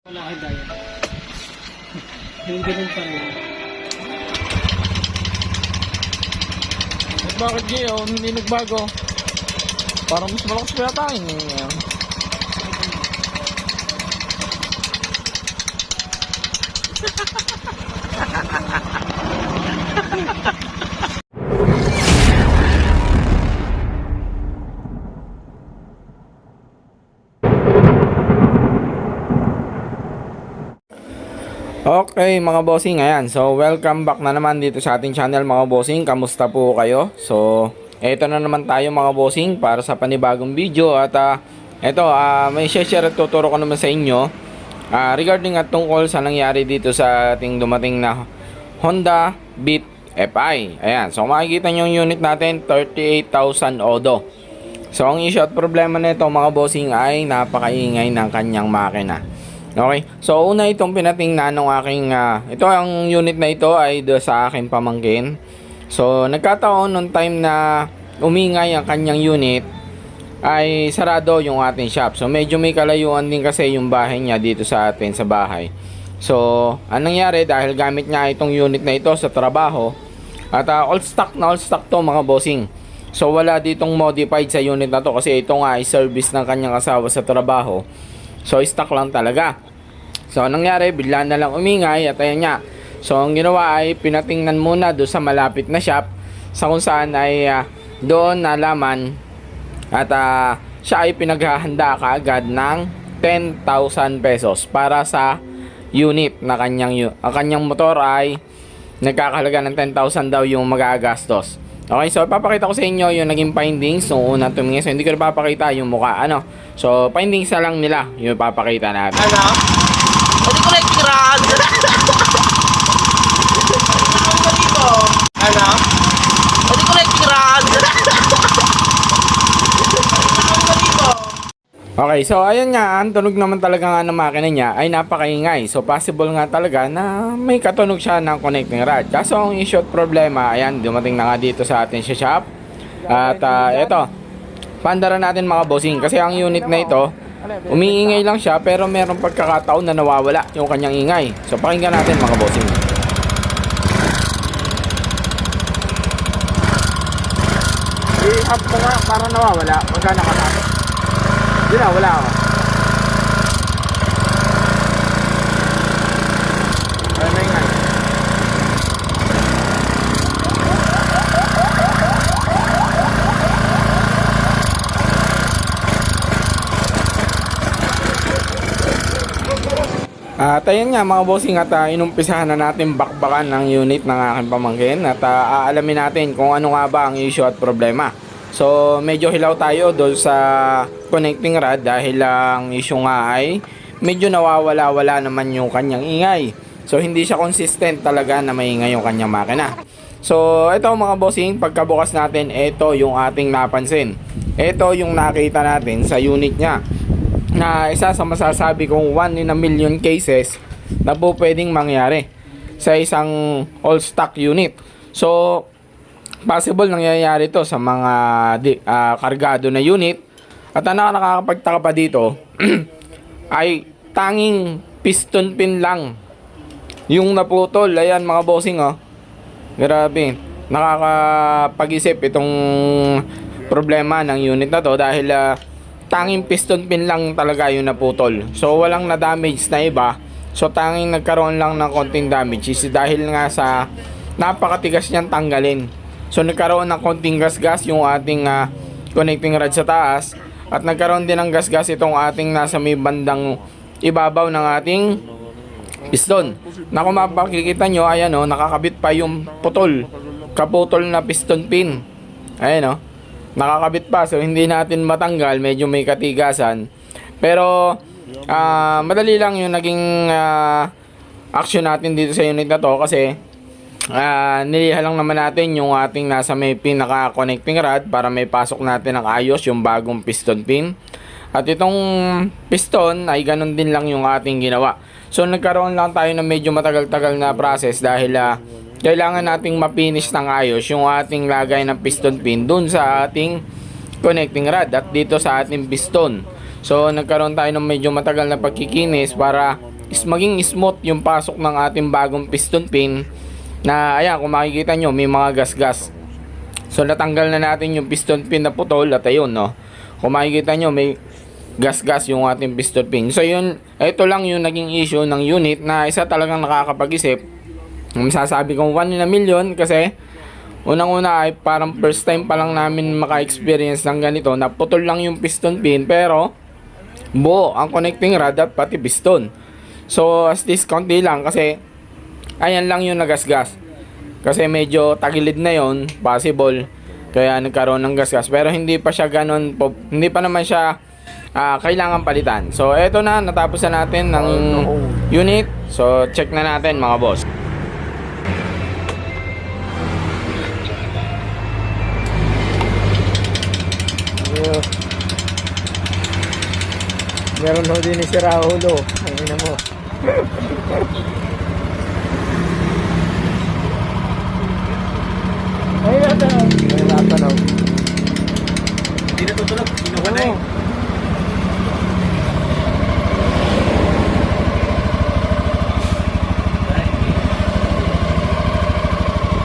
Wala kang daya. Yung ganun pa rin. Bakit ngayon hindi nagbago? Parang mas malakas pa yata yun eh. Okay mga bossing, ayan. So welcome back na naman dito sa ating channel mga bossing. Kamusta po kayo? So eto na naman tayo mga bossing para sa panibagong video. At may share at tuturo ko naman sa inyo regarding at tungkol sa nangyari dito sa ating dumating na Honda Beat FI. Ayan, so makikita nyo yung unit natin, 38,000 odo. So ang issue at problema nito mga bossing ay napakaingay ng kanyang makina. Okay, so una itong pinatingnan ng aking ito ang unit na ito ay sa akin pamangkin. So nagkataon nung time na umingay ang kanyang unit ay sarado yung ating shop. So medyo may kalayuan din kasi yung bahay niya dito sa atin sa bahay. So anong nangyari dahil gamit niya itong unit na ito sa trabaho at all stock to mga bossing. So wala ditong modified sa unit na to kasi ito nga ay service ng kanyang asawa sa trabaho. So stock lang talaga. So anong nangyari, bigla na lang umingay at ayan nga. So ang ginawa ay pinatingnan muna doon sa malapit na shop sa kung saan ay doon nalaman at siya ay pinaghahanda kaagad ng 10,000 pesos para sa unit na kanyang motor ay nagkakahalaga ng 10,000 daw yung magagastos. Okay, so ipapakita ko sa inyo yung naging findings nung unang tumingin. So hindi ko na papakita yung mukha, So findings na lang nila yung ipapakita natin. Hindi ko nagtiraan. Hindi ko nagtiraan. Okay, so ayun nga, ang tunog naman talaga nga ng makina niya ay napakaingay. So possible nga talaga na may katunog siya ng connecting rod. Kaso ang issue at problema, ayan, dumating na nga dito sa atin sa shop. At eto, pandaran natin mga bossing. Kasi ang unit na ito, umiingay lang siya pero merong pagkakataon na nawawala yung kanyang ingay. So pakinggan natin mga bossing. I-up mo nga para nawawala. Magkano ka natin? Yun na, wala ako. Ayun na ingay. At ayun nga mga bossing at inumpisahan na natin bakbakan ng unit ng aking pamangkin at aalamin natin kung ano nga ba ang issue at problema. So medyo hilaw tayo doon sa connecting rod dahil ang issue nga ay medyo nawawala-wala naman yung kanyang ingay. So hindi siya consistent talaga na maingay yung kanyang makina. So ito mga bossing, pagkabukas natin, ito yung ating napansin. Ito yung nakita natin sa unit niya na isa sa masasabi kong 1 in a million cases na po pwedeng mangyari sa isang all stock unit. So possible nangyayari to sa mga kargado na unit. At ang nakakapagtaka pa dito ay tanging piston pin lang yung naputol. Ayan mga bossing, grabe, nakakapag-isip itong problema ng unit na to dahil tanging piston pin lang talaga yung naputol. So walang na-damage na iba. So tanging nagkaroon lang ng konting damage is dahil nga sa napakatigas niyang tanggalin. So nagkaroon ng konting gas-gas yung ating connecting rod sa taas at nagkaroon din ng gas-gas itong ating nasa may bandang ibabaw ng ating piston. Na kung mapakikita nyo, ayan nakakabit pa yung kaputol na piston pin. Ayan nakakabit pa, so hindi natin matanggal, medyo may katigasan. Pero madali lang yung naging action natin dito sa unit na to kasi niliha lang naman natin yung ating nasa may pinaka connecting rod para may pasok natin ng ayos yung bagong piston pin. At itong piston ay ganun din lang yung ating ginawa. So nagkaroon lang tayo ng medyo matagal-tagal na process dahil kailangan nating mapinish ng ayos yung ating lagay ng piston pin dun sa ating connecting rod at dito sa ating piston. So nagkaroon tayo ng medyo matagal na pagkikinis para is maging smooth yung pasok ng ating bagong piston pin na ayan, kung makikita nyo may mga gas-gas. So natanggal na natin yung piston pin na putol at ayun, no, kung makikita nyo may gas-gas yung ating piston pin. So yun, ito lang yung naging issue ng unit na isa talagang nakakapag-isip. Masasabi kong 1 in a million kasi unang-una ay parang first time pa lang namin maka-experience ng ganito na putol lang yung piston pin pero buo ang connecting rod at pati piston. So as this konti lang kasi ayan lang yung nagasgas. Kasi medyo tagilid na yon, possible kaya nagkaroon ng gasgas pero hindi pa siya ganun, hindi pa naman siya kailangan palitan. So eto na, natapos na natin ng unit. So check na natin mga boss. Meron ho din si Raulo. Ang ina mo. Ay, natanaw. Ay, natanaw. Hindi na tutulog. Kinuha na eh.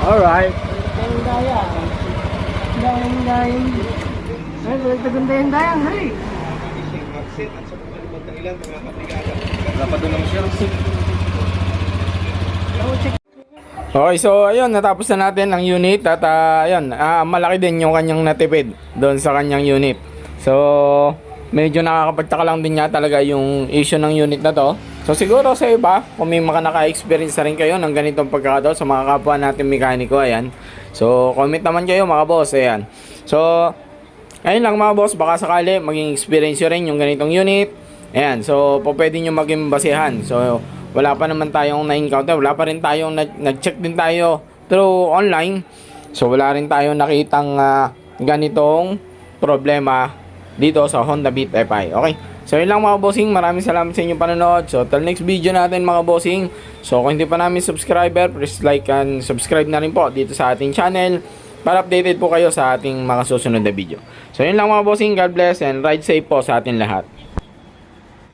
Alright. Daya. Dayang. Ay, tagundayang dayang. Hey. Okay, so ayun, natapos na natin ang unit at ayun, malaki din yung kanyang natipid doon sa kanyang unit. So, medyo nakakapagtaka lang din nga talaga yung issue ng unit na to. So, siguro sa iba, kung may naka-experience na rin kayo ng ganitong pagkakataon sa mga kapwa natin mekaniko, ayan. So, comment naman kayo mga boss, ayan. So, ayun lang mga boss, baka sakali maging experience nyo rin yung ganitong unit. Ayan, so pwede nyo maging basehan. So wala pa naman tayong na-encounter, wala pa rin tayong nag-check din tayo through online. So wala rin tayong nakitang ganitong problema dito sa Honda Beat FI. Okay, so yun lang mga bossing, maraming salamat sa inyong panonood. So till next video natin mga bossing. So kung hindi pa namin subscriber, please like and subscribe na rin po dito sa ating channel para updated po kayo sa ating mga susunod na video. So yun lang mga bossing, God bless and ride safe po sa ating lahat.